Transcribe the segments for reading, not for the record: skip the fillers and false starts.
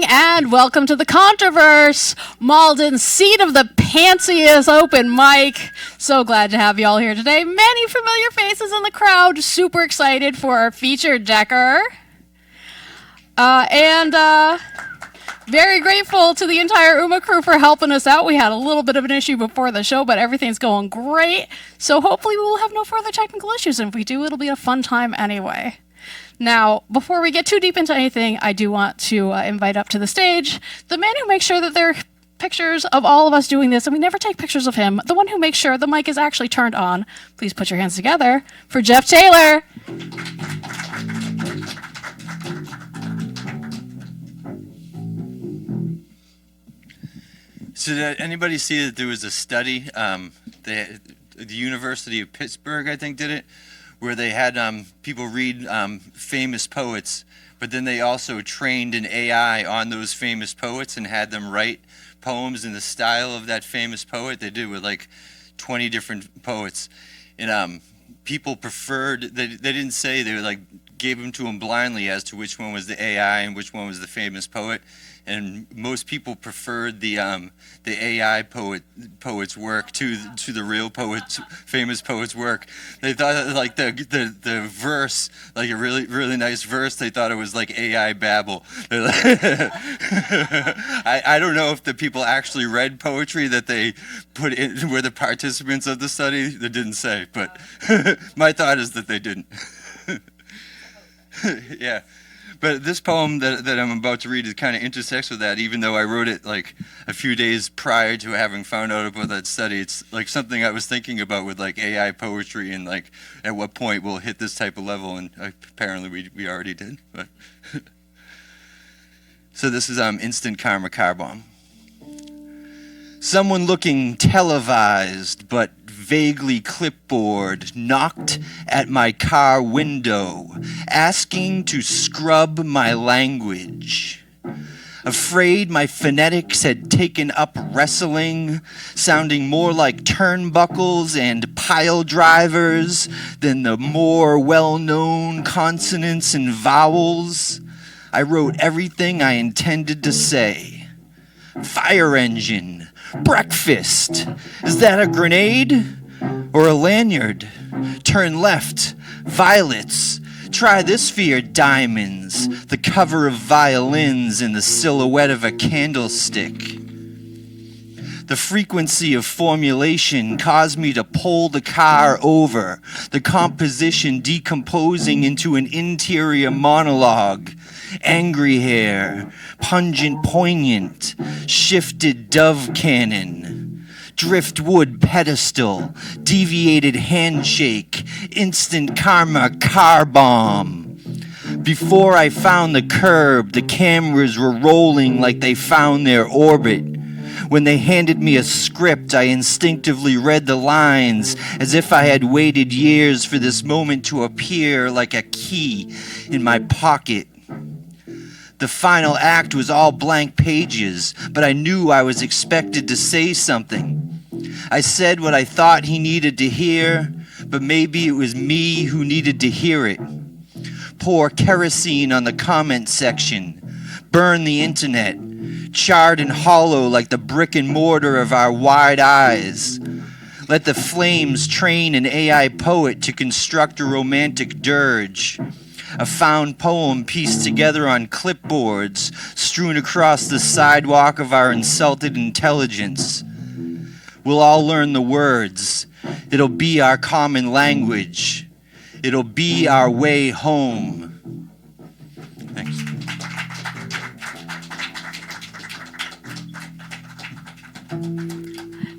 and welcome to the Contro-Verse, Malden's seat of the pantsiest open mic. So glad to have you all here today. Many familiar faces in the crowd. Super excited for our featured DECKER. Very grateful to the entire UMA crew for helping us out. We had a little bit of an issue before the show, but everything's going great. So hopefully we will have no further technical issues, and if we do, it'll be a fun time anyway. Now, before we get too deep into anything, I do want to invite up to the stage the man who makes sure that there are pictures of all of us doing this, and we never take pictures of him, the one who makes sure the mic is actually turned on. Please put your hands together for Jeff Taylor. So did anybody see that there was a study, the University of Pittsburgh, I think, did it, where they had people read famous poets, but then they also trained an AI on those famous poets and had them write poems in the style of that famous poet. They did with like 20 different poets. And people preferred, they didn't say, they like gave them to them blindly as to which one was the AI and which one was the famous poet. And most people preferred the AI poet's work to the real poet's famous poet's work. They thought like the verse, like a really nice verse, they thought it was like AI babble. I don't know if the people actually read poetry that they put in, were the participants of the study. They didn't say, but my thought is that they didn't. Yeah. But this poem that I'm about to read is kind of intersects with that, even though I wrote it like a few days prior to having found out about that study. It's like something I was thinking about with like AI poetry and like at what point we'll hit this type of level, and apparently we already did. But so this is Instant Karma Car Bomb. Someone looking televised but vaguely clipboard knocked at my car window, asking to scrub my language. Afraid my phonetics had taken up wrestling, sounding more like turnbuckles and pile drivers than the more well-known consonants and vowels, I wrote everything I intended to say. Fire engine. Breakfast. Is that a grenade or a lanyard? Turn left. Violets. Try this for your diamonds. The cover of violins and the silhouette of a candlestick. The frequency of formulation caused me to pull the car over, the composition decomposing into an interior monologue. Angry hair, pungent, poignant, shifted dove cannon, driftwood pedestal, deviated handshake, instant karma car bomb. Before I found the curb, the cameras were rolling like they found their orbit. When they handed me a script, I instinctively read the lines as if I had waited years for this moment to appear like a key in my pocket. The final act was all blank pages, but I knew I was expected to say something. I said what I thought he needed to hear, but maybe it was me who needed to hear it. Pour kerosene on the comment section. Burn the internet. Charred and hollow like the brick and mortar of our wide eyes. Let the flames train an AI poet to construct a romantic dirge. A found poem pieced together on clipboards strewn across the sidewalk of our insulted intelligence. We'll all learn the words. It'll be our common language. It'll be our way home. Thanks.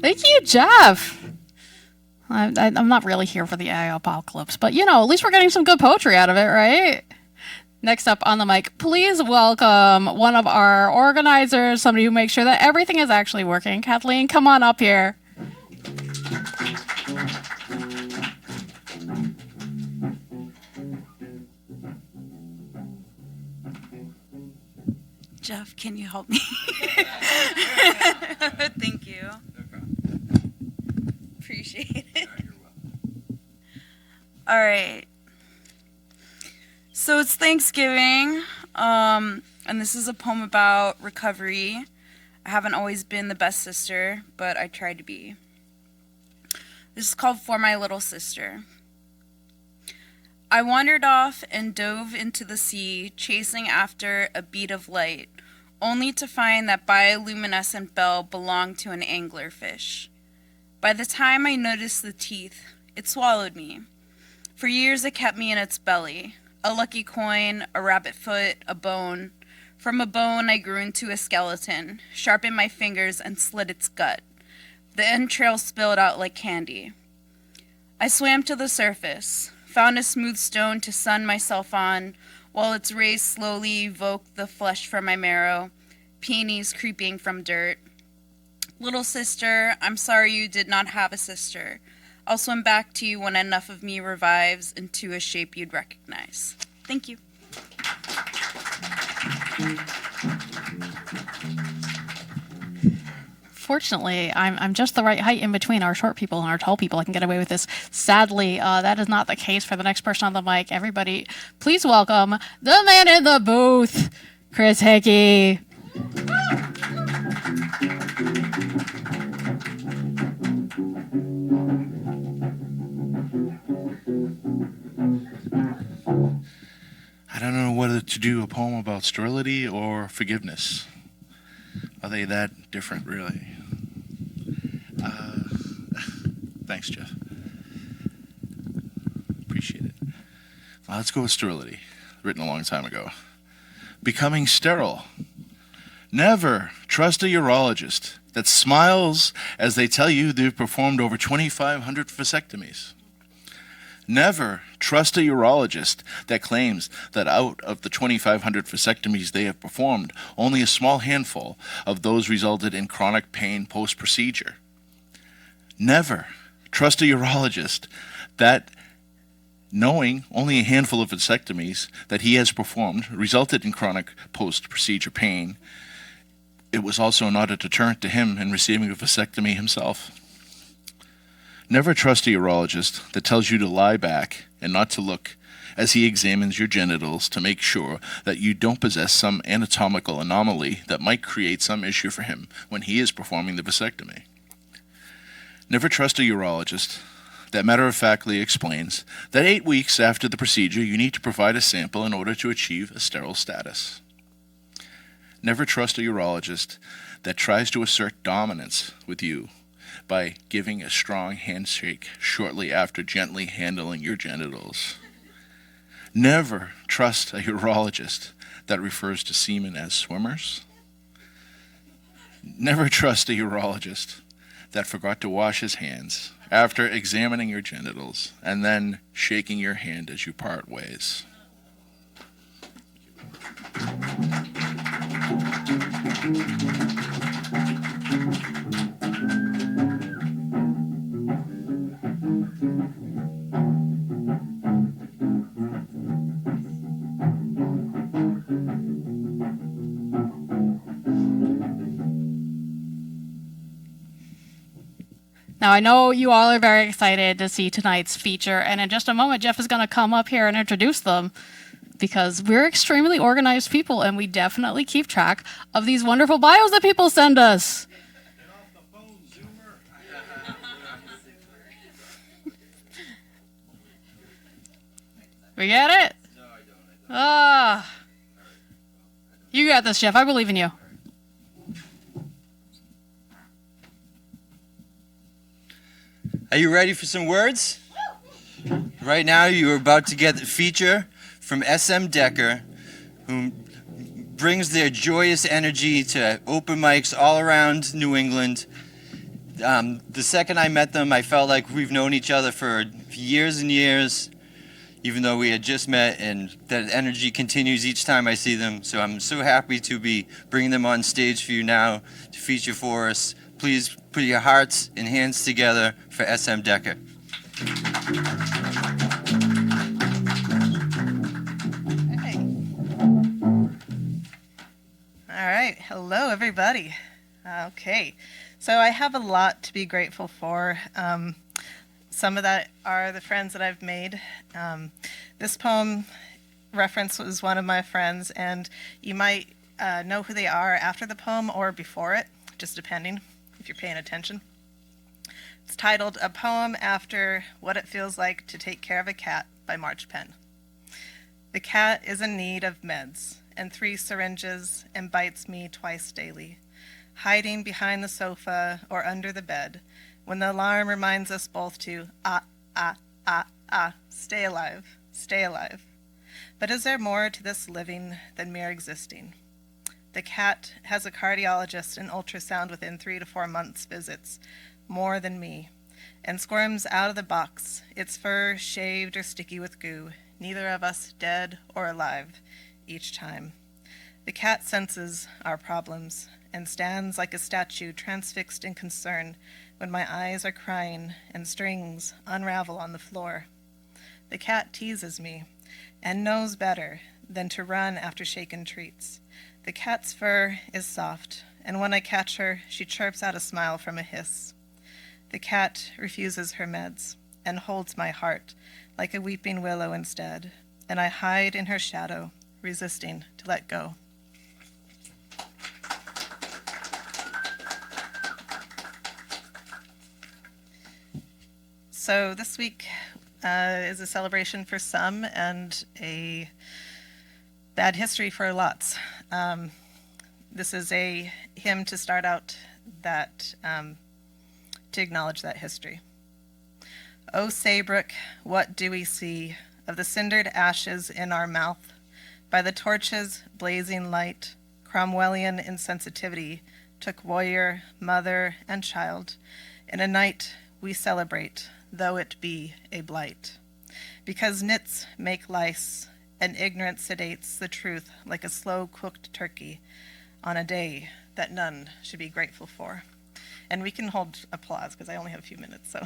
Thank you, Jeff. I'm not really here for the AI apocalypse, but you know, at least we're getting some good poetry out of it, right? Next up on the mic, please welcome one of our organizers, somebody who makes sure that everything is actually working. Kathleen, come on up here. Jeff, can you help me? Thank you. No problem. Appreciate it. You're welcome. All right. So it's Thanksgiving. And this is a poem about recovery. I haven't always been the best sister, but I tried to be. This is called For My Little Sister. I wandered off and dove into the sea, chasing after a bead of light, only to find that bioluminescent bell belonged to an anglerfish. By the time I noticed the teeth, it swallowed me. For years it kept me in its belly. A lucky coin, a rabbit foot, a bone. From a bone I grew into a skeleton, sharpened my fingers and slit its gut. The entrails spilled out like candy. I swam to the surface, found a smooth stone to sun myself on, while its rays slowly evoked the flesh from my marrow, peonies creeping from dirt. Little sister, I'm sorry you did not have a sister. I'll swim back to you when enough of me revives into a shape you'd recognize. Thank you. Fortunately, I'm just the right height in between our short people and our tall people. I can get away with this. Sadly, that is not the case for the next person on the mic. Everybody, please welcome the man in the booth, Chris Hickey. I don't know whether to do a poem about sterility or forgiveness. Are they that different, really? Thanks, Jeff. Appreciate it. Well, let's go with sterility, written a long time ago. Becoming sterile. Never trust a urologist that smiles as they tell you they've performed over 2,500 vasectomies. Never trust a urologist that claims that out of the 2,500 vasectomies they have performed, only a small handful of those resulted in chronic pain post-procedure. Never trust a urologist that, knowing only a handful of vasectomies that he has performed resulted in chronic post-procedure pain, it was also not a deterrent to him in receiving a vasectomy himself. Never trust a urologist that tells you to lie back and not to look as he examines your genitals to make sure that you don't possess some anatomical anomaly that might create some issue for him when he is performing the vasectomy. Never trust a urologist that matter-of-factly explains that 8 weeks after the procedure you need to provide a sample in order to achieve a sterile status. Never trust a urologist that tries to assert dominance with you by giving a strong handshake shortly after gently handling your genitals. Never trust a urologist that refers to semen as swimmers. Never trust a urologist that forgot to wash his hands after examining your genitals and then shaking your hand as you part ways. Now, I know you all are very excited to see tonight's feature, and in just a moment, Jeff is going to come up here and introduce them, because we're extremely organized people, and we definitely keep track of these wonderful bios that people send us. Get off the phone, Zoomer. We get it? No, I don't. You got this, Jeff. I believe in you. Are you ready for some words? Right now, you are about to get the feature from SM DECKER, who brings their joyous energy to open mics all around New England. The second I met them, I felt like we've known each other for years and years, even though we had just met, and that energy continues each time I see them. So I'm so happy to be bringing them on stage for you now to feature for us. Please put your hearts and hands together for SM DECKER. Hey. All right. Hello, everybody. Okay. So I have a lot to be grateful for. Some of that are the friends that I've made. This poem reference was one of my friends, and you might know who they are after the poem or before it, just depending if you're paying attention. It's titled A Poem After What It Feels Like to Take Care of a Cat by March Penn. The cat is in need of meds and 3 syringes and bites me twice daily, hiding behind the sofa or under the bed when the alarm reminds us both to stay alive, stay alive. But is there more to this living than mere existing? The cat has a cardiologist and ultrasound within 3 to 4 months visits, more than me, and squirms out of the box, its fur shaved or sticky with goo, neither of us dead or alive each time. The cat senses our problems and stands like a statue transfixed in concern when my eyes are crying and strings unravel on the floor. The cat teases me and knows better than to run after shaken treats. The cat's fur is soft, and when I catch her, she chirps out a smile from a hiss. The cat refuses her meds and holds my heart like a weeping willow instead, and I hide in her shadow, resisting to let go. So this week is a celebration for some and a bad history for lots. This is a hymn to start out that, to acknowledge that history. O Saybrook, what do we see of the cindered ashes in our mouth? By the torch's blazing light, Cromwellian insensitivity took warrior, mother, and child. In a night we celebrate, though it be a blight. Because nits make lice, and ignorance sedates the truth like a slow-cooked turkey on a day that none should be grateful for. And we can hold applause, because I only have a few minutes, so.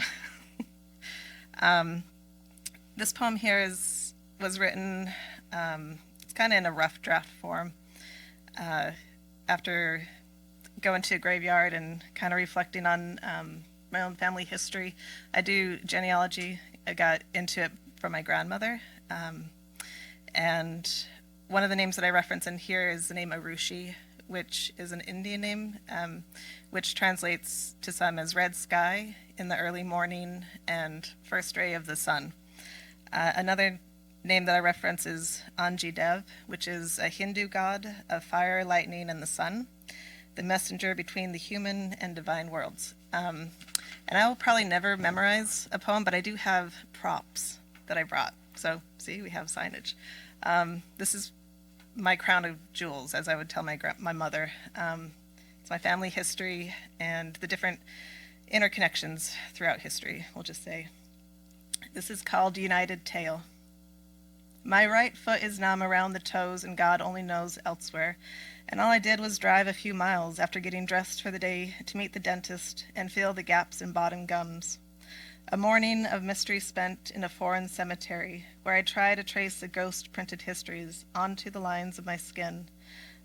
This poem here was written, it's kind of in a rough draft form. After going to a graveyard and kind of reflecting on my own family history. I do genealogy. I got into it from my grandmother. And one of the names that I reference in here is the name Arushi, which is an Indian name, which translates to some as red sky in the early morning and first ray of the sun. Another name that I reference is Anji Dev, which is a Hindu god of fire, lightning, and the sun, the messenger between the human and divine worlds. And I will probably never memorize a poem, but I do have props that I brought. So, see, we have signage. This is my crown of jewels, as I would tell my mother. It's my family history and the different interconnections throughout history, we'll just say. This is called United Tale. My right foot is numb around the toes, and God only knows elsewhere. And all I did was drive a few miles after getting dressed for the day to meet the dentist and fill the gaps in bottom gums. A morning of mystery spent in a foreign cemetery, where I try to trace the ghost-printed histories onto the lines of my skin,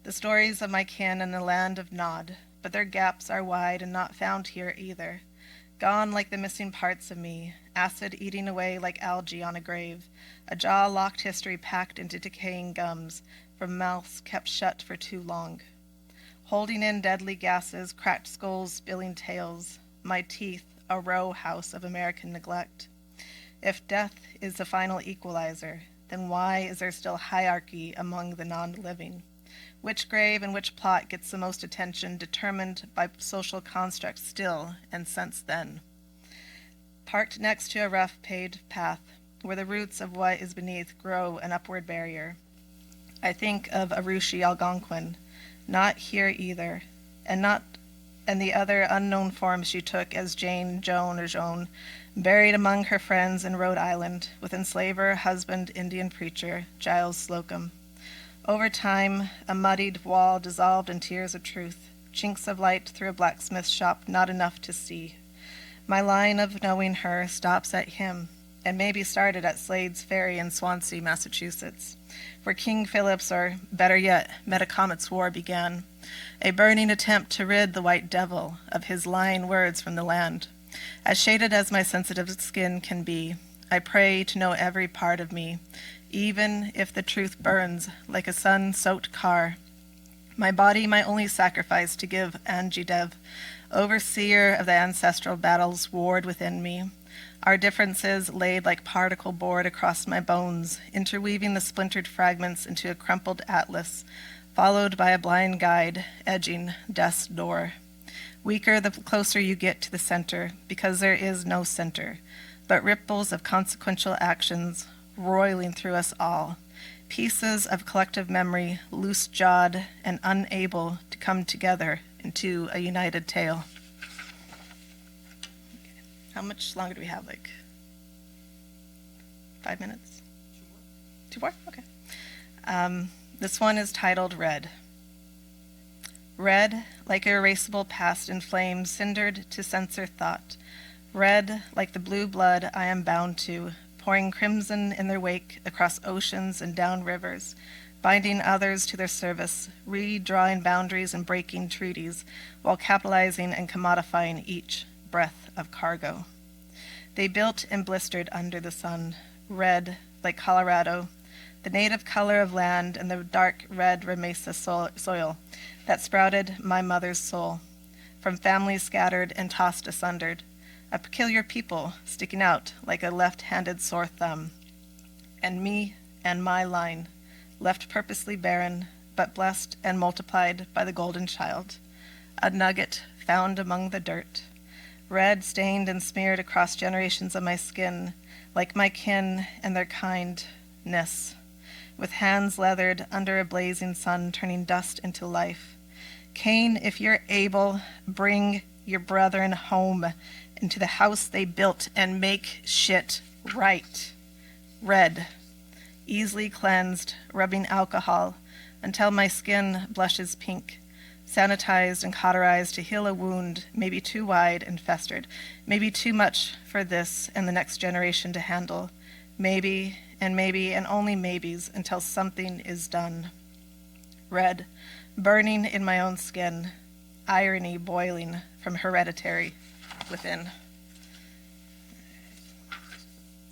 the stories of my kin in the land of Nod, but their gaps are wide and not found here either. Gone like the missing parts of me, acid eating away like algae on a grave, a jaw-locked history packed into decaying gums, from mouths kept shut for too long. Holding in deadly gases, cracked skulls spilling tales, my teeth a row house of American neglect. If death is the final equalizer, then why is there still hierarchy among the non-living? Which grave and which plot gets the most attention determined by social constructs still and since then? Parked next to a rough paved path, where the roots of what is beneath grow an upward barrier, I think of Arushi Algonquin, not here either, and the other unknown forms she took as Jane, Joan, or Joan, buried among her friends in Rhode Island with enslaver, husband, Indian preacher, Giles Slocum. Over time, a muddied wall dissolved in tears of truth, chinks of light through a blacksmith shop not enough to see. My line of knowing her stops at him, and maybe started at Slade's Ferry in Swansea, Massachusetts, where King Philip's, or better yet, Metacomet's War began, a burning attempt to rid the white devil of his lying words from the land. As shaded as my sensitive skin can be, I pray to know every part of me, even if the truth burns like a sun-soaked car. My body, my only sacrifice to give Anjidev, overseer of the ancestral battles warred within me. Our differences laid like particle board across my bones, interweaving the splintered fragments into a crumpled atlas, followed by a blind guide edging death's door. Weaker the closer you get to the center, because there is no center, but ripples of consequential actions roiling through us all, pieces of collective memory, loose-jawed and unable to come together into a united tale. How much longer do we have? Like 5 minutes? 2 more? Okay. This one is titled Red. Red, like an erasable past in flames, cindered to censor thought. Red, like the blue blood I am bound to, pouring crimson in their wake across oceans and down rivers, binding others to their service, redrawing boundaries and breaking treaties, while capitalizing and commodifying each breath of cargo. They built and blistered under the sun, red like Colorado, the native color of land and the dark red remesa soil that sprouted my mother's soul, from families scattered and tossed asunder, a peculiar people sticking out like a left-handed sore thumb, and me and my line, left purposely barren, but blessed and multiplied by the golden child, a nugget found among the dirt, red stained and smeared across generations of my skin, like my kin and their kindness, with hands leathered under a blazing sun, turning dust into life. Cain, if you're able, bring your brethren home into the house they built and make shit right. Red, easily cleansed, rubbing alcohol until my skin blushes pink, sanitized and cauterized to heal a wound maybe too wide and festered, maybe too much for this and the next generation to handle, maybe and only maybes until something is done. Red, burning in my own skin, irony boiling from hereditary within.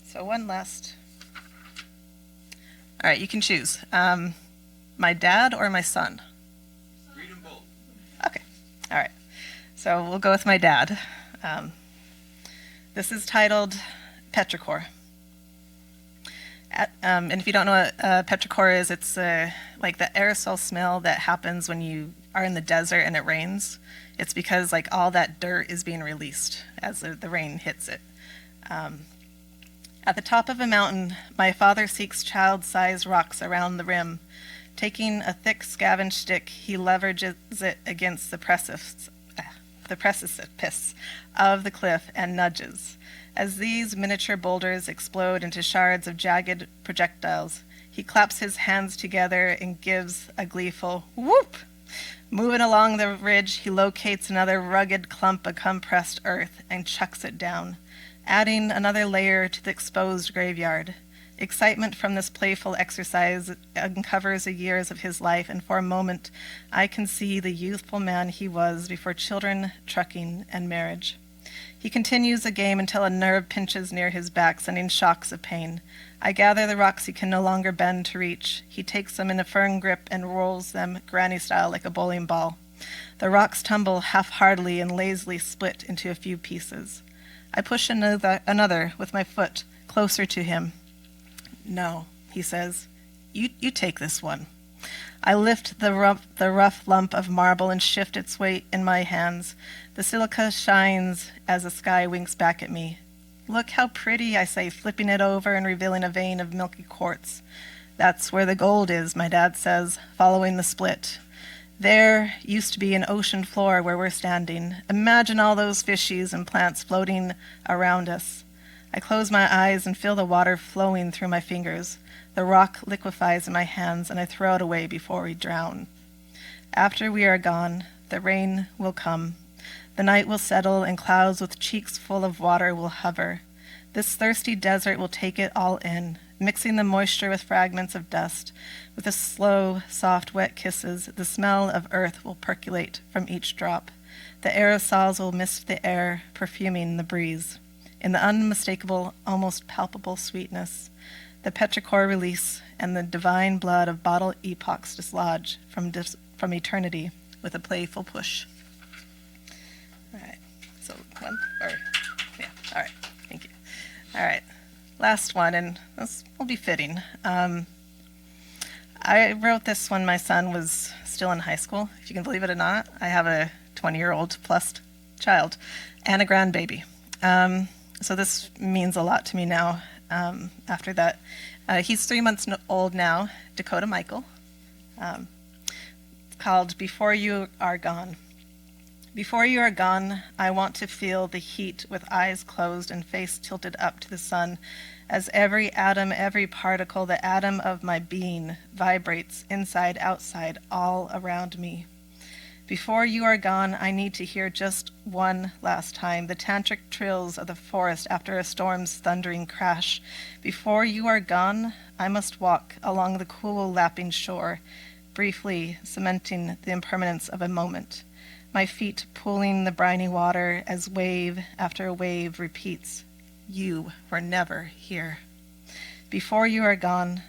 So one last. All right, you can choose. My dad or my son? Read them both. Okay, all right. So we'll go with my dad. This is titled Petrichor. And if you don't know what petrichor is, it's like the aerosol smell that happens when you are in the desert and it rains. It's because like all that dirt is being released as the rain hits it. At the top of a mountain, my father seeks child-sized rocks around the rim. Taking a thick scavenge stick, he leverages it against the precipice of the cliff and nudges. As these miniature boulders explode into shards of jagged projectiles, he claps his hands together and gives a gleeful whoop. Moving along the ridge, he locates another rugged clump of compressed earth and chucks it down, adding another layer to the exposed graveyard. Excitement from this playful exercise uncovers the years of his life, and for a moment I can see the youthful man he was before children, trucking, and marriage. He continues the game until a nerve pinches near his back, sending shocks of pain. I gather the rocks he can no longer bend to reach. He takes them in a firm grip and rolls them granny style like a bowling ball. The rocks tumble half-heartedly and lazily split into a few pieces. I push another with my foot closer to him. No, he says, you take this one. I lift the rough lump of marble and shift its weight in my hands. The silica shines as the sky winks back at me. Look how pretty, I say, flipping it over and revealing a vein of milky quartz. That's where the gold is, my dad says, following the split. There used to be an ocean floor where we're standing. Imagine all those fishies and plants floating around us. I close my eyes and feel the water flowing through my fingers. The rock liquefies in my hands, and I throw it away before we drown. After we are gone, the rain will come. The night will settle, and clouds with cheeks full of water will hover. This thirsty desert will take it all in, mixing the moisture with fragments of dust. With the slow, soft, wet kisses, the smell of earth will percolate from each drop. The aerosols will mist the air, perfuming the breeze. In the unmistakable, almost palpable sweetness, the petrichor release and the divine blood of bottled epochs dislodge from from eternity with a playful push. All right, so all right, thank you. All right, last one, and this will be fitting. I wrote this when my son was still in high school, if you can believe it or not. I have a 20-year-old plus child and a grandbaby. So this means a lot to me now after that. He's 3 months old now, Dakota Michael. It's called Before You Are Gone. Before you are gone, I want to feel the heat with eyes closed and face tilted up to the sun, as every atom, every particle, the atom of my being vibrates inside, outside, all around me. Before you are gone, I need to hear just one last time the tantric trills of the forest after a storm's thundering crash. Before you are gone, I must walk along the cool lapping shore, briefly cementing the impermanence of a moment. My feet pooling the briny water as wave after wave repeats, you were never here. Before you are gone,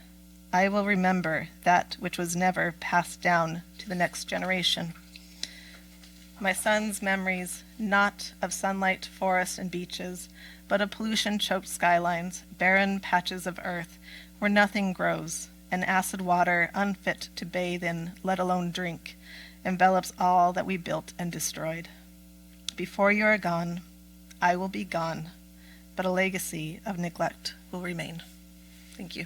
I will remember that which was never passed down to the next generation. My son's memories, not of sunlight, forest, and beaches, but of pollution-choked skylines, barren patches of earth where nothing grows, and acid water unfit to bathe in, let alone drink, envelops all that we built and destroyed. Before you are gone, I will be gone, but a legacy of neglect will remain. Thank you.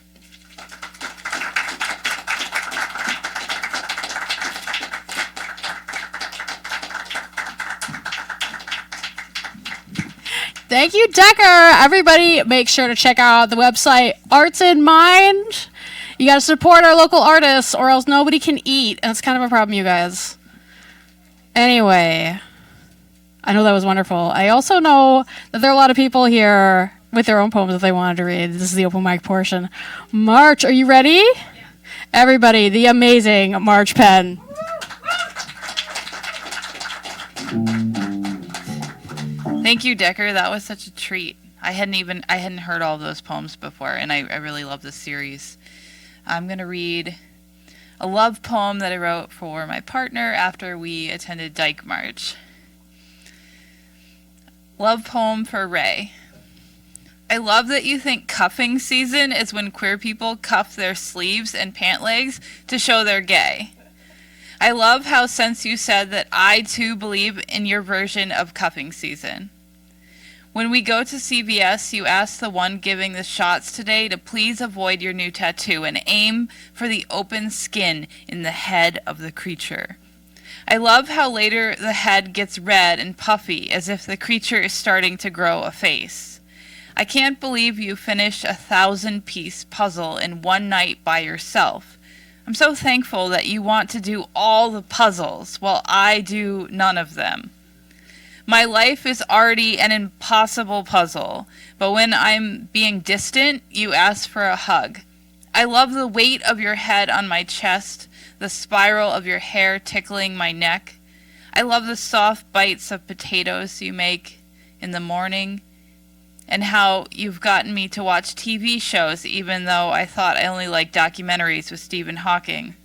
Thank you, Decker. Everybody, make sure to check out the website Arts in Mind. You got to support our local artists, or else nobody can eat, and it's kind of a problem, you guys. Anyway, I know that was wonderful. I also know that there are a lot of people here with their own poems that they wanted to read. This is the open mic portion. March, are you ready? Yeah. Everybody, the amazing March Penn. Thank you, Decker. That was such a treat. I hadn't heard all of those poems before, and I really love this series. I'm going to read a love poem that I wrote for my partner after we attended Dyke March. Love poem for Ray. I love that you think cuffing season is when queer people cuff their sleeves and pant legs to show they're gay. I love how since you said that I too believe in your version of cuffing season. When we go to CVS, you ask the one giving the shots today to please avoid your new tattoo and aim for the open skin in the head of the creature. I love how later the head gets red and puffy as if the creature is starting to grow a face. I can't believe you finished a 1,000-piece puzzle in one night by yourself. I'm so thankful that you want to do all the puzzles while I do none of them. My life is already an impossible puzzle, but when I'm being distant, you ask for a hug. I love the weight of your head on my chest, the spiral of your hair tickling my neck. I love the soft bites of potatoes you make in the morning, and how you've gotten me to watch TV shows even though I thought I only liked documentaries with Stephen Hawking.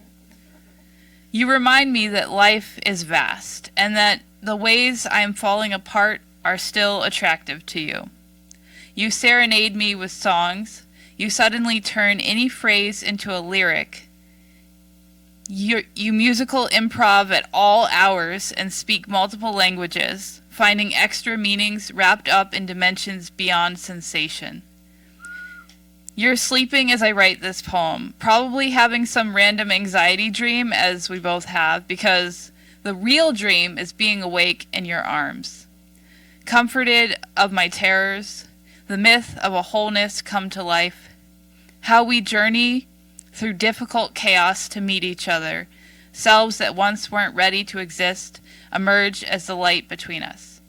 You remind me that life is vast, and that the ways I am falling apart are still attractive to you. You serenade me with songs. You suddenly turn any phrase into a lyric. You musical improv at all hours and speak multiple languages, finding extra meanings wrapped up in dimensions beyond sensation. You're sleeping as I write this poem, probably having some random anxiety dream, as we both have, because the real dream is being awake in your arms. Comforted of my terrors, the myth of a wholeness come to life, how we journey through difficult chaos to meet each other, selves that once weren't ready to exist emerge as the light between us.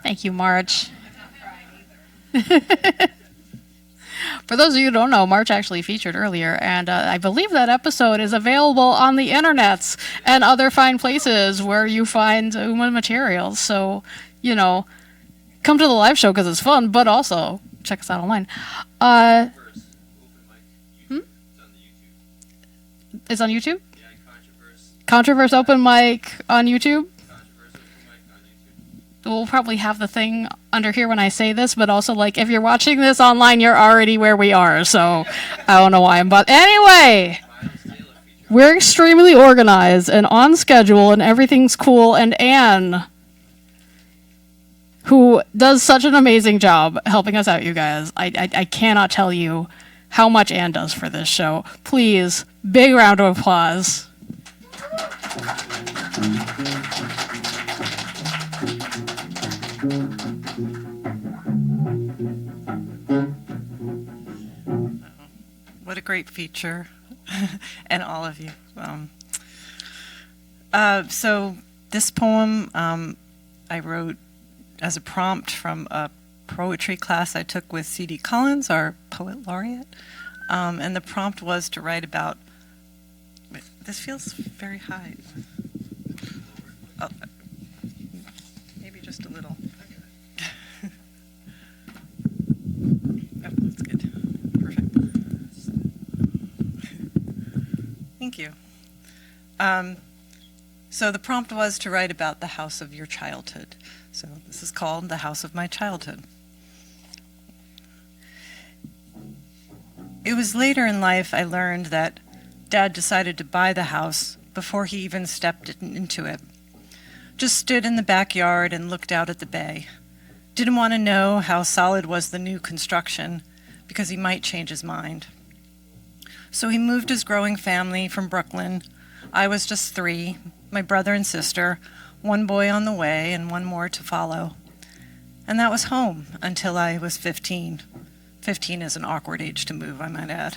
Thank you, March. For those of you who don't know, March actually featured earlier, and I believe that episode is available on the internets and other fine places where you find UMA materials. So, come to the live show because it's fun, but also check us out online. It's on YouTube? Yeah, Contro-Verse Open Mic on YouTube? We'll probably have the thing under here when I say this, but also, like, if you're watching this online, you're already where we are, so I don't know why I'm... But anyway, we're extremely organized and on schedule, and everything's cool, and Anne, who does such an amazing job helping us out, you guys. I cannot tell you how much Anne does for this show. Please, big round of applause. What a great feature, and all of you. So this poem I wrote as a prompt from a poetry class I took with C.D. Collins, our poet laureate, and the prompt was to write about, this feels very high. Oh, maybe just a little. Oh, that's good. Perfect. Thank you. So the prompt was to write about the house of your childhood. So this is called The House of My Childhood. It was later in life I learned that Dad decided to buy the house before he even stepped into it. Just stood in the backyard and looked out at the bay. Didn't want to know how solid was the new construction because he might change his mind. So he moved his growing family from Brooklyn. I was just 3, my brother and sister, one boy on the way and one more to follow. And that was home until I was 15. 15 is an awkward age to move, I might add.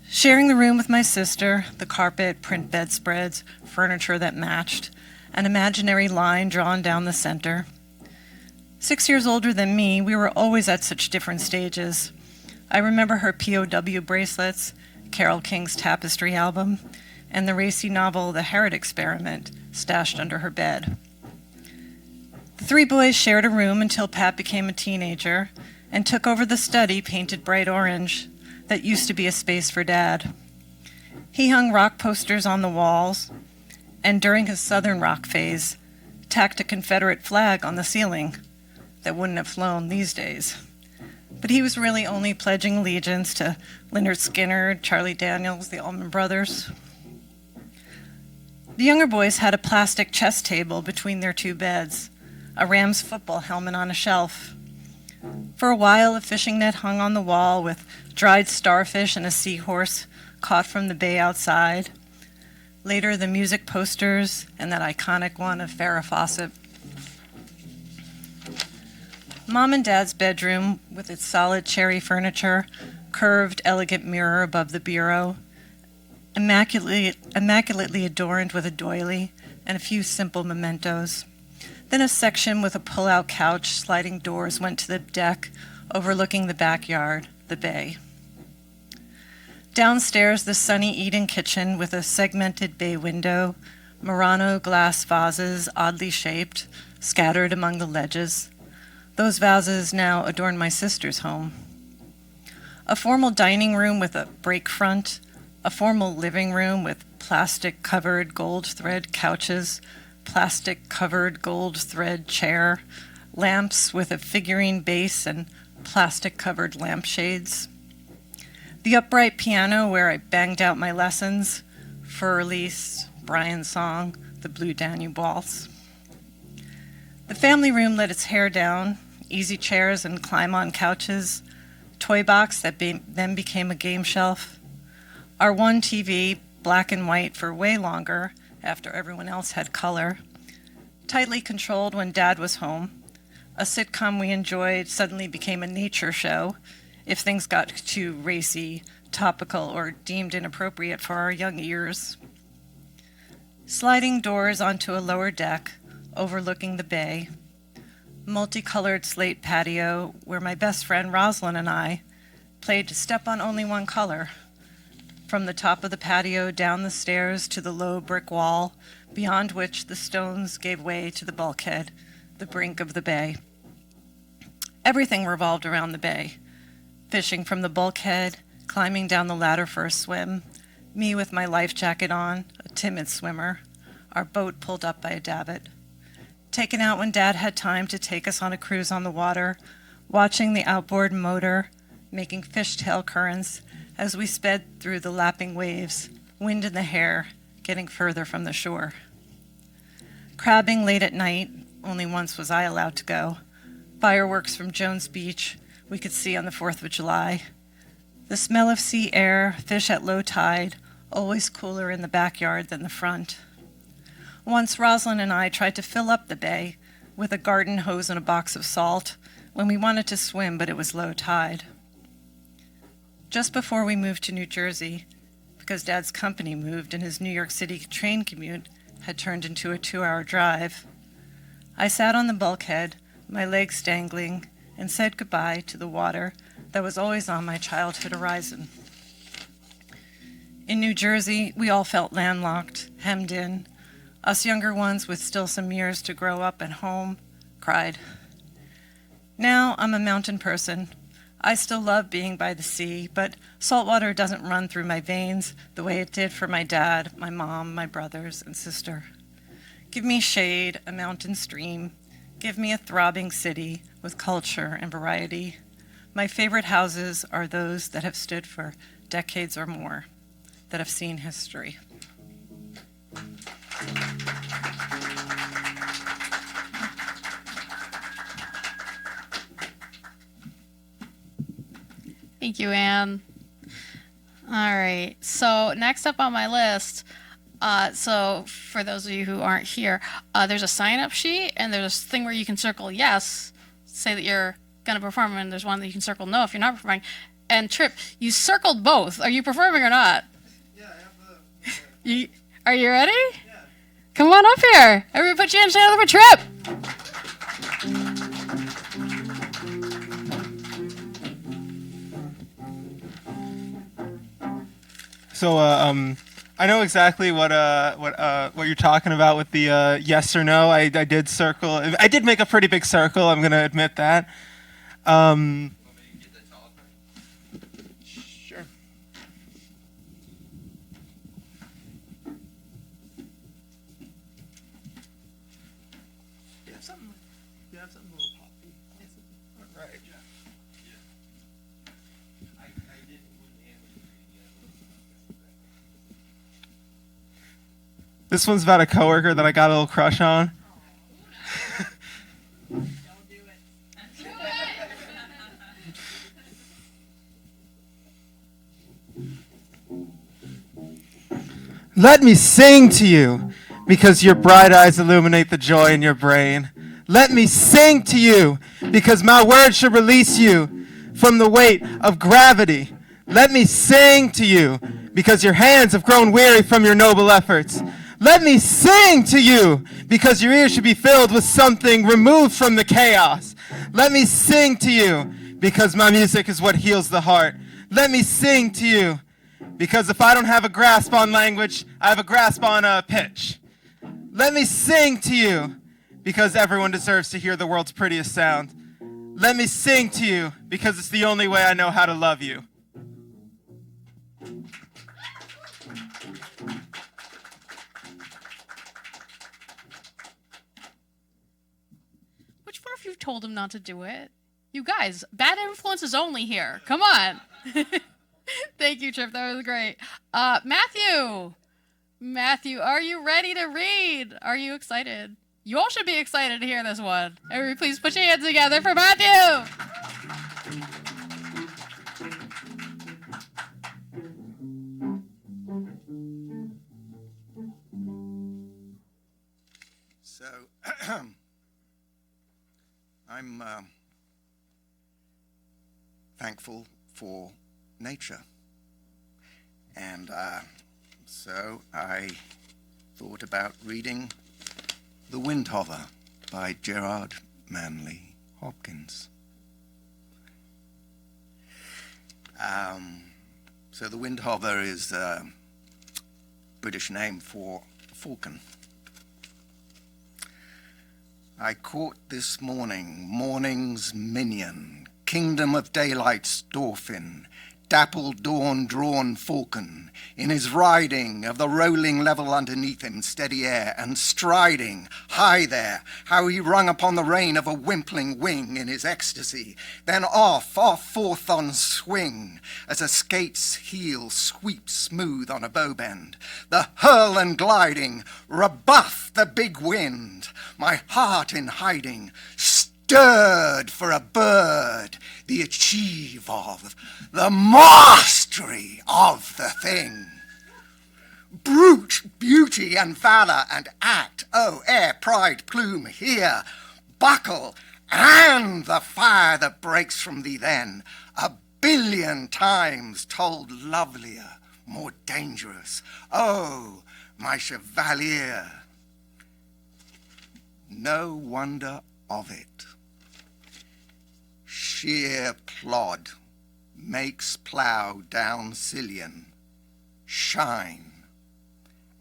Sharing the room with my sister, the carpet, print bedspreads, furniture that matched, an imaginary line drawn down the center. 6 years older than me, we were always at such different stages. I remember her POW bracelets, Carole King's Tapestry album, and the racy novel The Harriet Experiment stashed under her bed. The 3 boys shared a room until Pat became a teenager and took over the study painted bright orange that used to be a space for Dad. He hung rock posters on the walls, and during his Southern rock phase, tacked a Confederate flag on the ceiling that wouldn't have flown these days. But he was really only pledging allegiance to Lynyrd Skynyrd, Charlie Daniels, the Allman Brothers. The younger boys had a plastic chess table between their 2 beds, a Rams football helmet on a shelf. For a while, a fishing net hung on the wall with dried starfish and a seahorse caught from the bay outside. Later, the music posters and that iconic one of Farrah Fawcett. Mom and Dad's bedroom, with its solid cherry furniture, curved, elegant mirror above the bureau, immaculately adorned with a doily and a few simple mementos. Then a section with a pull-out couch, sliding doors went to the deck overlooking the backyard, the bay. Downstairs, the sunny Eden kitchen with a segmented bay window, Murano glass vases oddly shaped, scattered among the ledges. Those vases now adorn my sister's home. A formal dining room with a break front, a formal living room with plastic-covered gold thread couches, plastic-covered gold thread chair, lamps with a figurine base and plastic-covered lampshades. The upright piano where I banged out my lessons, Fur Elise, Brian's Song, the Blue Danube Waltz. The family room let its hair down, easy chairs and climb-on couches, toy box that then became a game shelf. Our one TV, black and white for way longer after everyone else had color. Tightly controlled when Dad was home. A sitcom we enjoyed suddenly became a nature show if things got too racy, topical, or deemed inappropriate for our young ears. Sliding doors onto a lower deck overlooking the bay. Multicolored slate patio where my best friend Rosalind and I played to step on only one color. From the top of the patio down the stairs to the low brick wall, beyond which the stones gave way to the bulkhead, the brink of the bay. Everything revolved around the bay. Fishing from the bulkhead, climbing down the ladder for a swim, me with my life jacket on, a timid swimmer, our boat pulled up by a davit. Taken out when Dad had time to take us on a cruise on the water, watching the outboard motor, making fishtail currents as we sped through the lapping waves, wind in the hair, getting further from the shore. Crabbing late at night, only once was I allowed to go. Fireworks from Jones Beach we could see on the 4th of July. The smell of sea air, fish at low tide, always cooler in the backyard than the front. Once Rosalind and I tried to fill up the bay with a garden hose and a box of salt when we wanted to swim, but it was low tide. Just before we moved to New Jersey, because Dad's company moved and his New York City train commute had turned into a 2-hour drive, I sat on the bulkhead, my legs dangling, and said goodbye to the water that was always on my childhood horizon. In New Jersey, we all felt landlocked, hemmed in. Us younger ones with still some years to grow up and home cried. Now I'm a mountain person. I still love being by the sea, but salt water doesn't run through my veins the way it did for my dad, my mom, my brothers, and sister. Give me shade, a mountain stream. Give me a throbbing city with culture and variety. My favorite houses are those that have stood for decades or more, that have seen history. Thank you, Anne. All right, so next up on my list, so for those of you who aren't here, there's a sign-up sheet, and there's this thing where you can circle yes, say that you're going to perform, and there's one that you can circle no if you're not performing. And Trip, you circled both. Are you performing or not? Yeah, I have the... Are you ready? Yeah. Come on up here. Everybody put your hands together for Trip. So, I know exactly what you're talking about with the yes or no. I did circle. I did make a pretty big circle. I'm gonna admit that. Sure. You have something a little poppy. All right. This one's about a coworker that I got a little crush on. Don't do it. Let me sing to you, because your bright eyes illuminate the joy in your brain. Let me sing to you, because my words should release you from the weight of gravity. Let me sing to you, because your hands have grown weary from your noble efforts. Let me sing to you, because your ears should be filled with something removed from the chaos. Let me sing to you, because my music is what heals the heart. Let me sing to you, because if I don't have a grasp on language, I have a grasp on a pitch. Let me sing to you, because everyone deserves to hear the world's prettiest sound. Let me sing to you, because it's the only way I know how to love you. Which one of you told him not to do it? You guys, bad influences only here. Come on. Thank you, Trip. That was great. Matthew, are you ready to read? Are you excited? You all should be excited to hear this one. Everybody, please put your hands together for Matthew. So, I'm thankful for nature. And so I thought about reading The Windhover by Gerard Manley Hopkins. So the Windhover is a British name for falcon. I caught this morning morning's minion, kingdom of daylight's dolphin, dappled dawn-drawn falcon, in his riding of the rolling level underneath him, steady air, and striding, high there, how he rung upon the rein of a wimpling wing in his ecstasy, then off forth on swing, as a skate's heel sweeps smooth on a bow bend, the hurl and gliding, rebuff the big wind, my heart in hiding, stirred for a bird, the achieve of, the mastery of the thing. Brute, beauty and valor and act, oh, air, pride, plume, here, buckle, and the fire that breaks from thee then, 1,000,000,000 times told lovelier, more dangerous, oh, my chevalier. No wonder of it. Sheer plod makes plough down Cillian shine,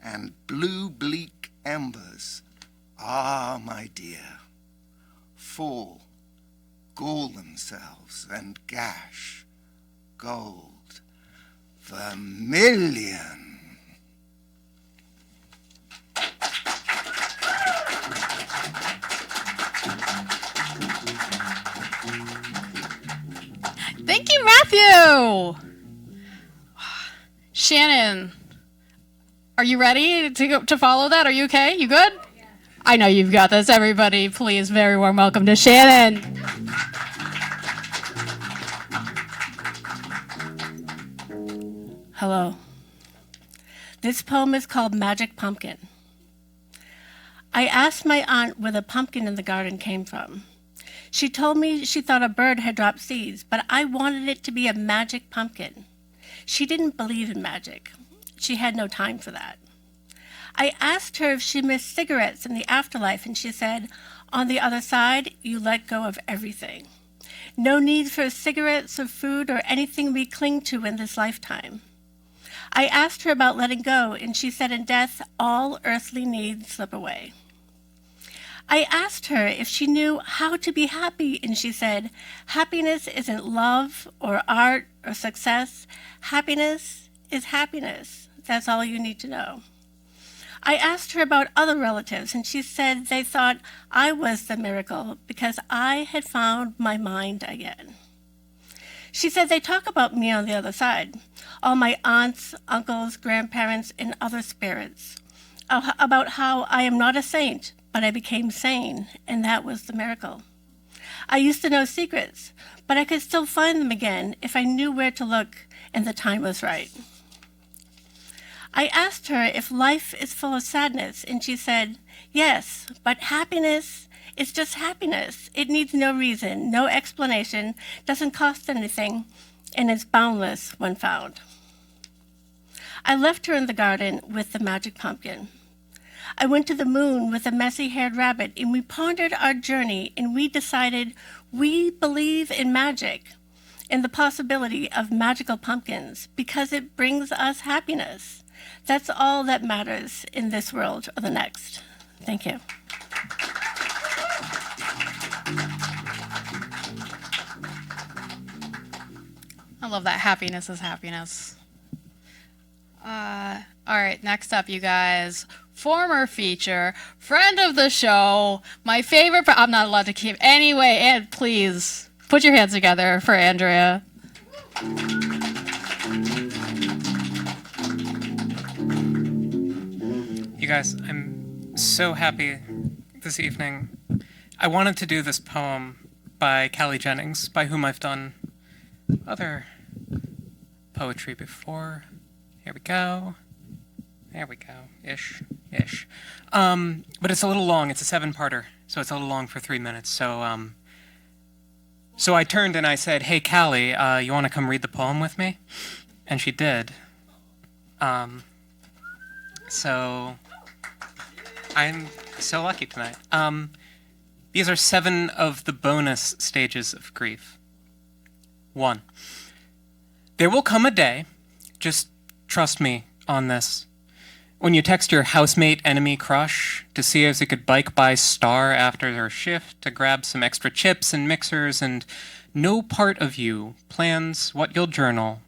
and blue bleak embers, my dear, fall, gall themselves and gash gold vermilion. Thank you, Matthew. Shannon, are you ready to follow that? Are you okay? You good? I know you've got this. Everybody, please, very warm welcome to Shannon. Hello. This poem is called Magic Pumpkin. I asked my aunt where the pumpkin in the garden came from. She told me she thought a bird had dropped seeds, but I wanted it to be a magic pumpkin. She didn't believe in magic. She had no time for that. I asked her if she missed cigarettes in the afterlife, and she said, on the other side, you let go of everything. No need for cigarettes or food or anything we cling to in this lifetime. I asked her about letting go, and she said in death, all earthly needs slip away. I asked her if she knew how to be happy, and she said, happiness isn't love or art or success. Happiness is happiness. That's all you need to know. I asked her about other relatives, and she said they thought I was the miracle because I had found my mind again. She said they talk about me on the other side, all my aunts, uncles, grandparents, and other spirits, about how I am not a saint, but I became sane, and that was the miracle. I used to know secrets, but I could still find them again if I knew where to look and the time was right. I asked her if life is full of sadness, and she said, yes, but happiness is just happiness. It needs no reason, no explanation, doesn't cost anything, and is boundless when found. I left her in the garden with the magic pumpkin. I went to the moon with a messy-haired rabbit, and we pondered our journey, and we decided we believe in magic and the possibility of magical pumpkins because it brings us happiness. That's all that matters in this world or the next. Thank you. I love that. Happiness is happiness. All right, next up, you guys. Former feature, friend of the show, my favorite. I'm not allowed to keep. Anyway, and please put your hands together for Andrea. You guys, I'm so happy this evening. I wanted to do this poem by Callie Jennings, by whom I've done other poetry before. Here we go. There we go. Ish. But it's a little long. It's a 7-parter, so it's a little long for 3 minutes. So I turned and I said, hey, Callie, you want to come read the poem with me? And she did. So I'm so lucky tonight. These are 7 of the bonus stages of grief. 1. There will come a day, just trust me on this, When you text your housemate enemy crush to see if he could bike by Star after their shift to grab some extra chips and mixers, and no part of you plans what you'll journal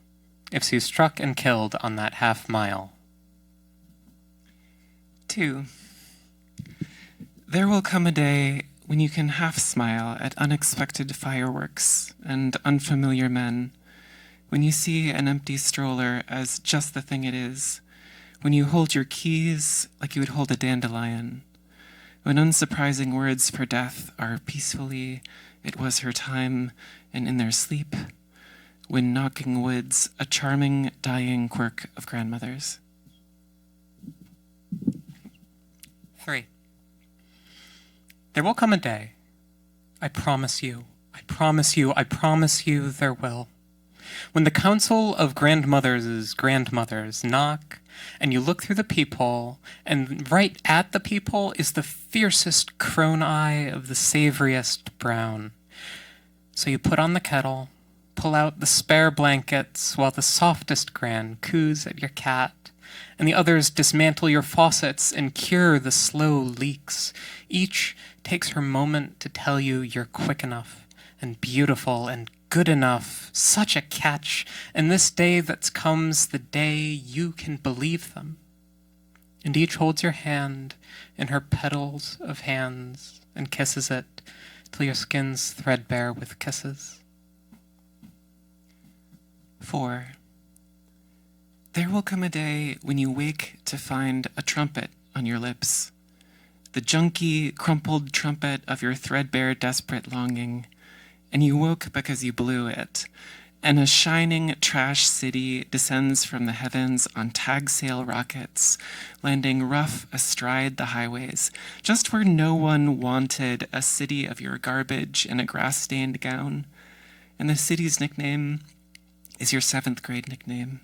if she's struck and killed on that half mile. 2. There will come a day when you can half smile at unexpected fireworks and unfamiliar men, when you see an empty stroller as just the thing it is, when you hold your keys like you would hold a dandelion, when unsurprising words for death are peacefully, "It was her time," and in their sleep, when knocking woods, a charming, dying quirk of grandmothers. 3. There will come a day, I promise you, I promise you, I promise you there will, when the council of grandmothers' grandmothers knock, and you look through the peephole, and right at the peephole is the fiercest crone eye of the savoriest brown. So you put on the kettle, pull out the spare blankets, while the softest gran coos at your cat, and the others dismantle your faucets and cure the slow leaks. Each takes her moment to tell you you're quick enough and beautiful and good enough, such a catch, and this day that's comes the day you can believe them. And each holds your hand in her petals of hands and kisses it till your skin's threadbare with kisses. 4. There will come a day when you wake to find a trumpet on your lips, the junky, crumpled trumpet of your threadbare, desperate longing, and you woke because you blew it, and a shining trash city descends from the heavens on tag sail rockets, landing rough astride the highways, just where no one wanted, a city of your garbage in a grass-stained gown. And the city's nickname is your 7th grade nickname,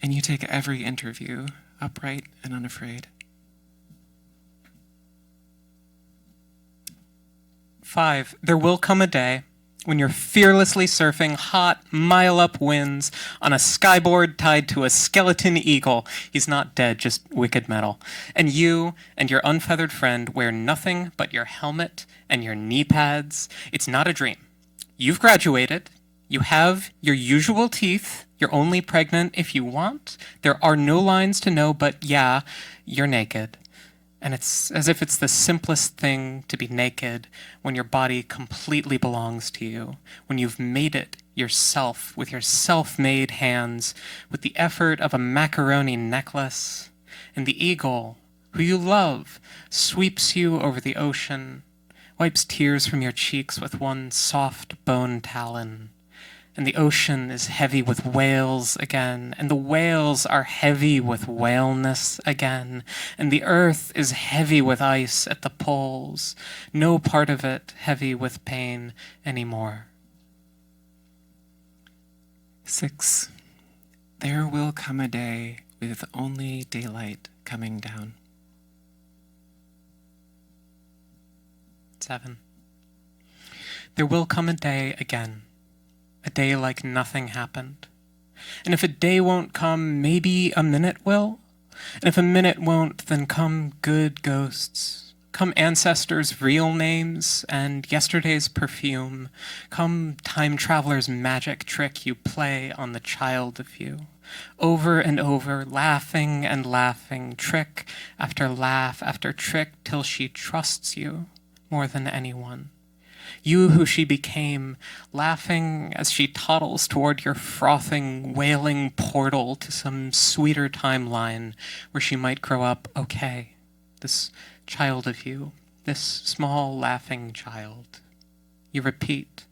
and you take every interview upright and unafraid. 5. There will come a day when you're fearlessly surfing hot, mile-up winds on a skyboard tied to a skeleton eagle. He's not dead, just wicked metal. And you and your unfeathered friend wear nothing but your helmet and your knee pads. It's not a dream. You've graduated. You have your usual teeth. You're only pregnant if you want. There are no lines to know, but yeah, you're naked. And it's as if it's the simplest thing to be naked when your body completely belongs to you, when you've made it yourself with your self-made hands, with the effort of a macaroni necklace, and the eagle, who you love, sweeps you over the ocean, wipes tears from your cheeks with one soft bone talon. And the ocean is heavy with whales again, and the whales are heavy with whaleness again, and the earth is heavy with ice at the poles, no part of it heavy with pain anymore. 6. There will come a day with only daylight coming down. 7. There will come a day again. A day like nothing happened. And if a day won't come, maybe a minute will. And if a minute won't, then come good ghosts. Come ancestors' real names and yesterday's perfume. Come time traveler's magic trick you play on the child of you. Over and over, laughing and laughing, trick after laugh after trick, till she trusts you more than anyone. You who she became, laughing as she toddles toward your frothing, wailing portal to some sweeter timeline where she might grow up okay. This child of you, this small laughing child. You repeat,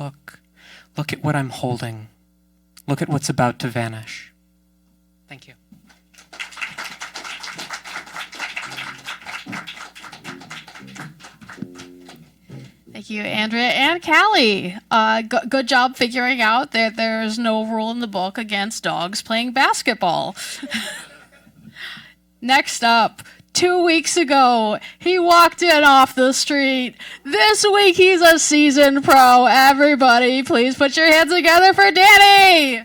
look at what I'm holding. Look at what's about to vanish. Thank you. Thank you, Andrea and Callie. Good job figuring out that there's no rule in the book against dogs playing basketball. Next up, 2 weeks ago, he walked in off the street. This week, he's a seasoned pro. Everybody, please put your hands together for Danny.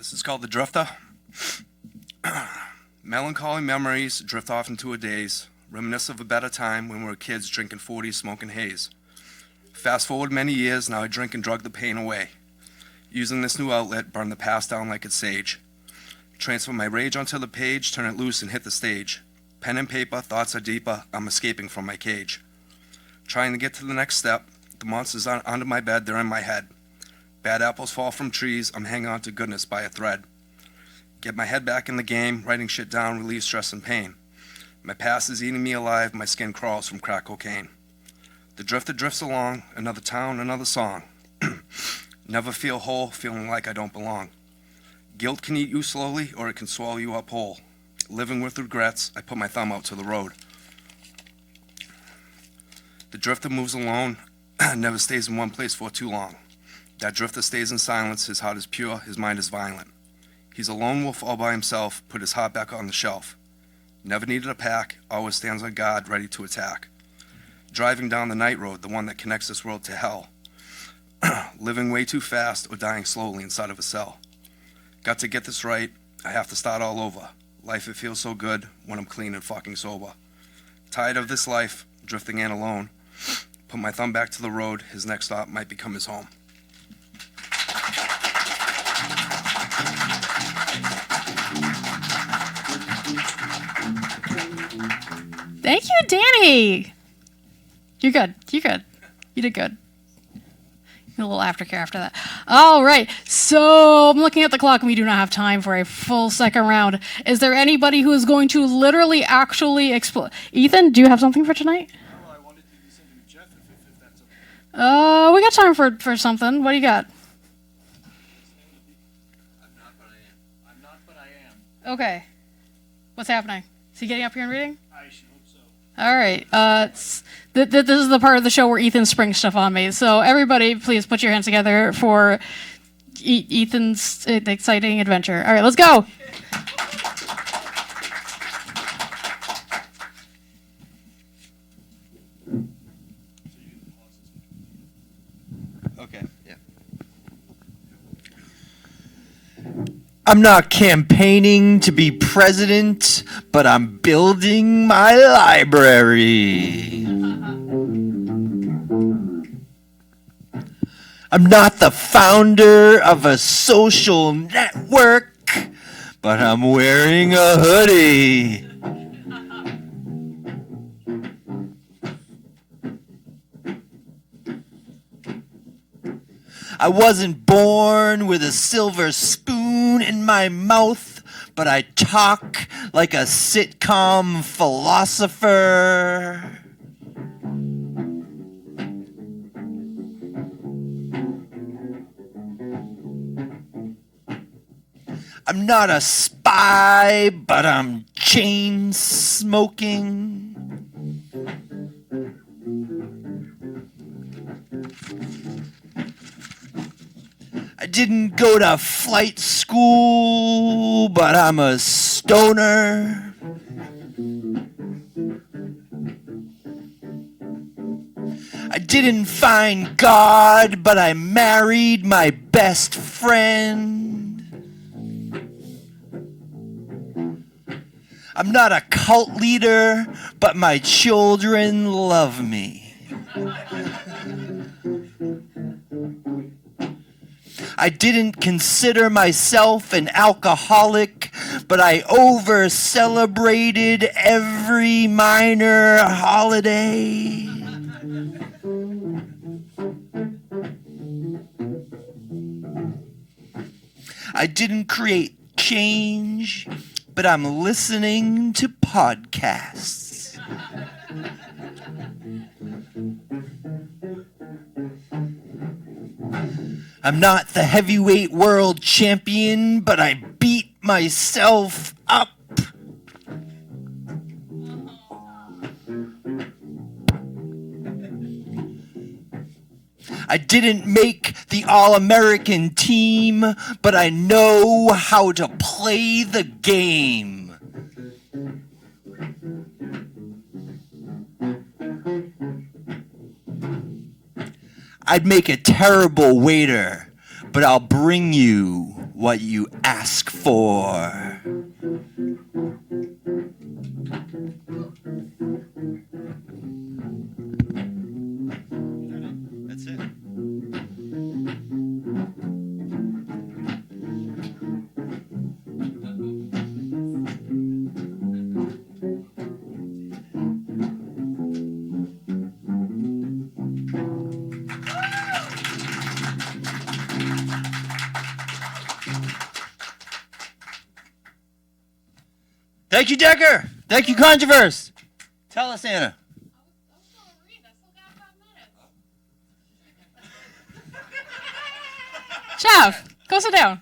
This is called The Drifter. Melancholy memories drift off into a daze, reminisce of a better time when we were kids drinking 40s, smoking haze. Fast forward many years, now I drink and drug the pain away. Using this new outlet, burn the past down like it's sage. Transfer my rage onto the page, turn it loose and hit the stage. Pen and paper, thoughts are deeper, I'm escaping from my cage. Trying to get to the next step, the monsters are under my bed, they're in my head. Bad apples fall from trees, I'm hanging on to goodness by a thread. Get my head back in the game, writing shit down relieves stress and pain. My past is eating me alive, my skin crawls from crack cocaine. The drifter drifts along, another town, another song. Never feel whole, feeling like I don't belong. Guilt can eat you slowly, or it can swallow you up whole. Living with regrets, I put my thumb out to the road. The drifter moves alone, never stays in one place for too long. That drifter stays in silence, his heart is pure, his mind is violent. He's a lone wolf all by himself, put his heart back on the shelf. Never needed a pack, always stands on guard, ready to attack. Driving down the night road, the one that connects this world to hell. Living way too fast or dying slowly inside of a cell. Got to get this right, I have to start all over. Life, it feels so good when I'm clean and fucking sober. Tired of this life, drifting in alone. Put my thumb back to the road, his next stop might become his home. Thank you, Danny. You're good. You're good. You did good. A little aftercare after that. All right. So I'm looking at the clock and we do not have time for a full second round. Is there anybody who is going to literally actually explode? Ethan, do you have something for tonight? Well, I wanted to do something with Jeff if that's okay. We got time for something. What do you got? I'm not, but I am. I'm not, but I am. Okay. What's happening? Is he getting up here and reading? I should hope so. All right. This is the part of the show where Ethan springs stuff on me. So everybody, please put your hands together for Ethan's exciting adventure. All right, let's go. Okay, yeah. I'm not campaigning to be president, but I'm building my library. I'm not the founder of a social network, but I'm wearing a hoodie. I wasn't born with a silver spoon in my mouth, but I talk like a sitcom philosopher. I'm not a spy, but I'm chain smoking. I didn't go to flight school, but I'm a stoner. I didn't find God, but I married my best friend. I'm not a cult leader, but my children love me. I didn't consider myself an alcoholic, but I over-celebrated every minor holiday. I didn't create change, but I'm listening to podcasts. I'm not the heavyweight world champion, but I beat myself up. I didn't make the All-American team, but I know how to play the game. I'd make a terrible waiter, but I'll bring you what you ask for. That's it. Thank you, Decker. Thank you, Contro-Verse. Tell us, Anna. Jeff, go sit down.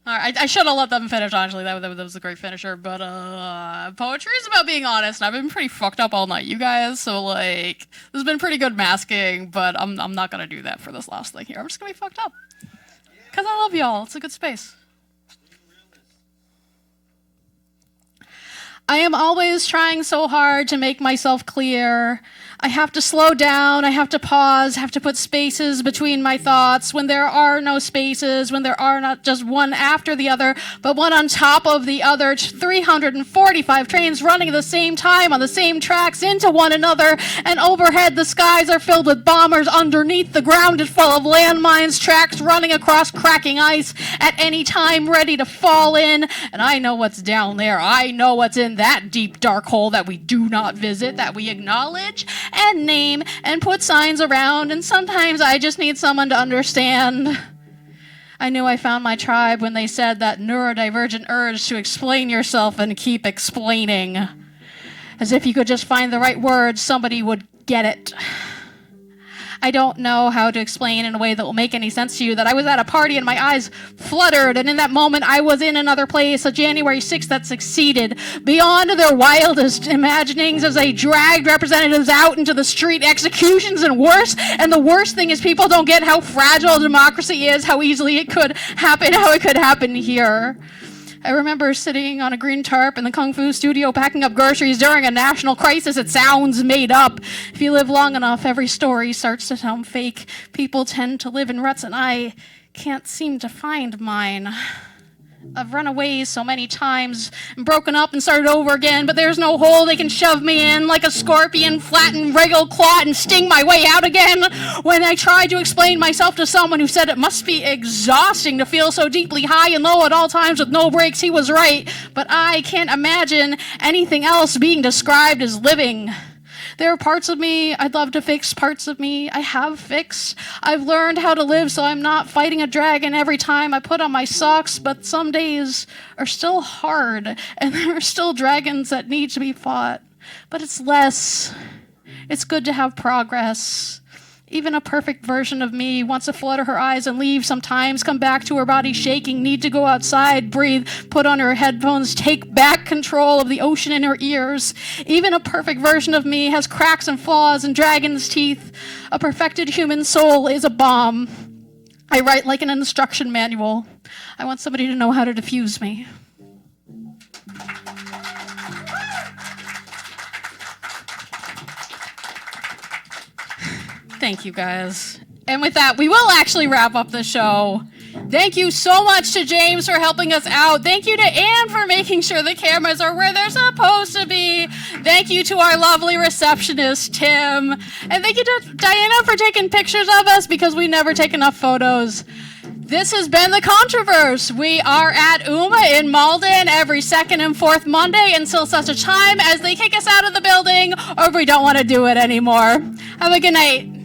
All right, I should have let them finish, honestly. That was a great finisher. But poetry is about being honest, and I've been pretty fucked up all night, you guys. So, like, this has been pretty good masking, but I'm not going to do that for this last thing here. I'm just going to be fucked up. Because I love y'all. It's a good space. I am always trying so hard to make myself clear. I have to slow down, I have to pause, have to put spaces between my thoughts when there are no spaces, when there are not just one after the other, but one on top of the other. 345 trains running at the same time on the same tracks into one another, and overhead the skies are filled with bombers. Underneath the ground is full of landmines, tracks running across cracking ice at any time ready to fall in. And I know what's down there. I know what's in that deep dark hole that we do not visit, that we acknowledge and name and put signs around, and sometimes I just need someone to understand. I knew I found my tribe when they said that neurodivergent urge to explain yourself and keep explaining. As if you could just find the right words, somebody would get it. I don't know how to explain in a way that will make any sense to you that I was at a party and my eyes fluttered, and in that moment I was in another place, a January 6th that succeeded beyond their wildest imaginings as they dragged representatives out into the street, executions and worse. And the worst thing is people don't get how fragile democracy is, how easily it could happen, how it could happen here. I remember sitting on a green tarp in the Kung Fu studio packing up groceries during a national crisis. It sounds made up. If you live long enough, every story starts to sound fake. People tend to live in ruts, and I can't seem to find mine. I've run away so many times and broken up and started over again, but there's no hole they can shove me in like a scorpion, flatten, wriggle, claw, and sting my way out again. When I tried to explain myself to someone who said it must be exhausting to feel so deeply high and low at all times with no breaks, he was right. But I can't imagine anything else being described as living. There are parts of me I'd love to fix, parts of me I have fixed. I've learned how to live so I'm not fighting a dragon every time I put on my socks, but some days are still hard, and there are still dragons that need to be fought. But it's good to have progress. Even a perfect version of me wants to flutter her eyes and leave sometimes, come back to her body shaking, need to go outside, breathe, put on her headphones, take back control of the ocean in her ears. Even a perfect version of me has cracks and flaws and dragon's teeth. A perfected human soul is a bomb. I write like an instruction manual. I want somebody to know how to defuse me. Thank you, guys. And with that, we will actually wrap up the show. Thank you so much to James for helping us out. Thank you to Anne for making sure the cameras are where they're supposed to be. Thank you to our lovely receptionist, Tim. And thank you to Diana for taking pictures of us because we never take enough photos. This has been The Contro-Verse. We are at UMA in Malden every second and fourth Monday until such a time as they kick us out of the building or we don't want to do it anymore. Have a good night.